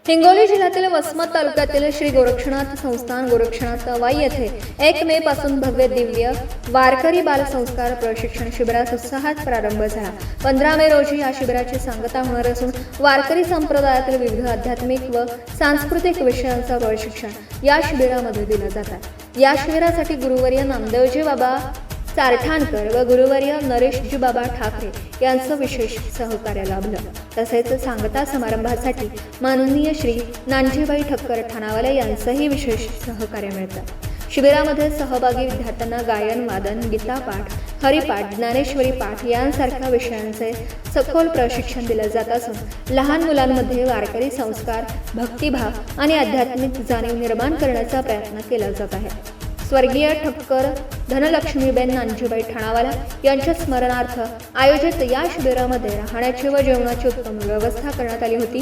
हिंगोली जिल्ह्यातील वसमत तालुक्यातील श्री गोरक्षनाथ संस्थान गोरक्षनाथ वाई येथे 1 मे पासून भव्य दिव्य वारकरी बालसंस्कार प्रशिक्षण शिबिरास उत्साहात प्रारंभ झाला। 15 मे रोजी या शिबिराची सांगता होणार असून वारकरी संप्रदायातील विविध आध्यात्मिक व सांस्कृतिक विषयांचा प्रशिक्षण या शिबिरामध्ये दिलं जात आहे। या शिबिरासाठी गुरुवर्य नामदेवजी बाबा चारठाणकर व गुरुवर्य नरेशजी बाबा ठाकरे यांचं विशेष सहकार्य लाभलं। तसेच सांगता समारंभासाठी माननीय श्री नानजीबाई ठक्कर ठाणावाले यांचंही विशेष सहकार्य मिळतं। शिबिरामध्ये सहभागी विद्यार्थ्यांना गायन, वादन, गीतापाठ, हरिपाठ, ज्ञानेश्वरी पाठ यांसारख्या विषयांचे सखोल प्रशिक्षण दिले जात असून लहान मुलांमध्ये वारकरी संस्कार, भक्तिभाव आणि आध्यात्मिक जाणीव निर्माण करण्याचा प्रयत्न केला जात आहे। स्वर्गीय ठक्कर धनलक्ष्मीबेन नानजीबाई ठाणावाला यांच्या स्मरणार्थ आयोजित या शिबिरामध्ये राहण्याची व जेवणाची उत्तम व्यवस्था करण्यात आली होती।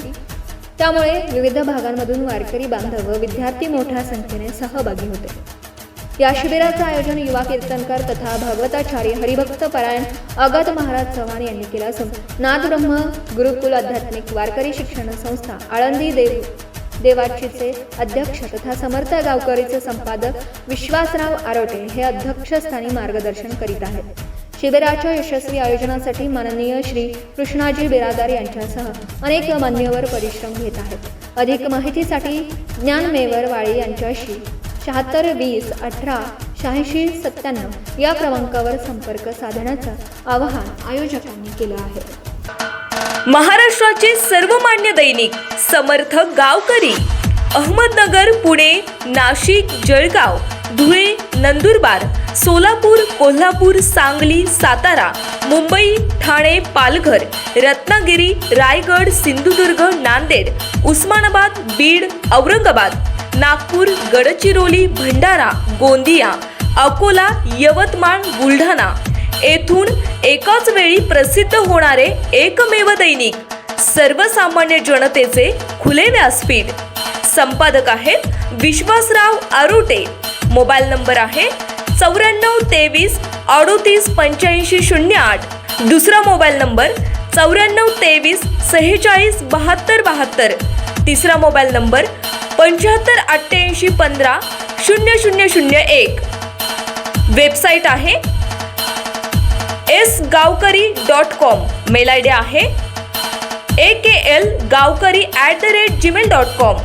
त्यामुळे विविध भागांमधून वारकरी बांधव व विद्यार्थी मोठ्या संख्येने सहभागी होते। या शिबिराचं आयोजन युवा कीर्तनकार तथा भागवताचार्य हरिभक्त परायण अगत महाराज चव्हाण यांनी केलं असून नादब्रह्म गुरुकुल आध्यात्मिक वारकरी शिक्षण संस्था आळंदी देवाचीचे अध्यक्ष तथा समर्थ गावकरीचे संपादक विश्वासराव आरोटे हे अध्यक्षस्थानी मार्गदर्शन करीत आहेत। शिबिराच्या यशस्वी आयोजनासाठी माननीय श्री कृष्णाजी बिरादार यांच्यासह अनेक मान्यवर परिश्रम घेत आहेत। अधिक माहितीसाठी ज्ञानमेवर वाळी यांच्याशी 76 20 18 86 97 या क्रमांकावर संपर्क साधण्याचं आवाहन आयोजकांनी केलं आहे। महाराष्ट्राचे सर्वमान्य दैनिक समर्थ गावकरी अहमदनगर, पुणे, नाशिक, जळगाव, धुळे, नंदुरबार, सोलापूर, कोल्हापूर, सांगली, सातारा, मुंबई, ठाणे, पालघर, रत्नागिरी, रायगड, सिंधुदुर्ग, नांदेड, उस्मानाबाद, बीड, औरंगाबाद, नागपूर, गडचिरोली, भंडारा, गोंदिया, अकोला, यवतमाळ, बुलढाणा येथून एकाच वेळी प्रसिद्ध होणारे एकमेव दैनिक सर्वसामान्य जनतेचे खुले व्यासपीठ। संपादक आहेत विश्वासराव आरोटे। मोबाईल नंबर आहे 94 23 38 85 08। दुसरा मोबाईल नंबर 94 23 46 72 72। तिसरा मोबाईल नंबर 75 88 15 0001। वेबसाईट आहे sgavkari.com। मेल आयडी आहे akl gavkari@gmail.com।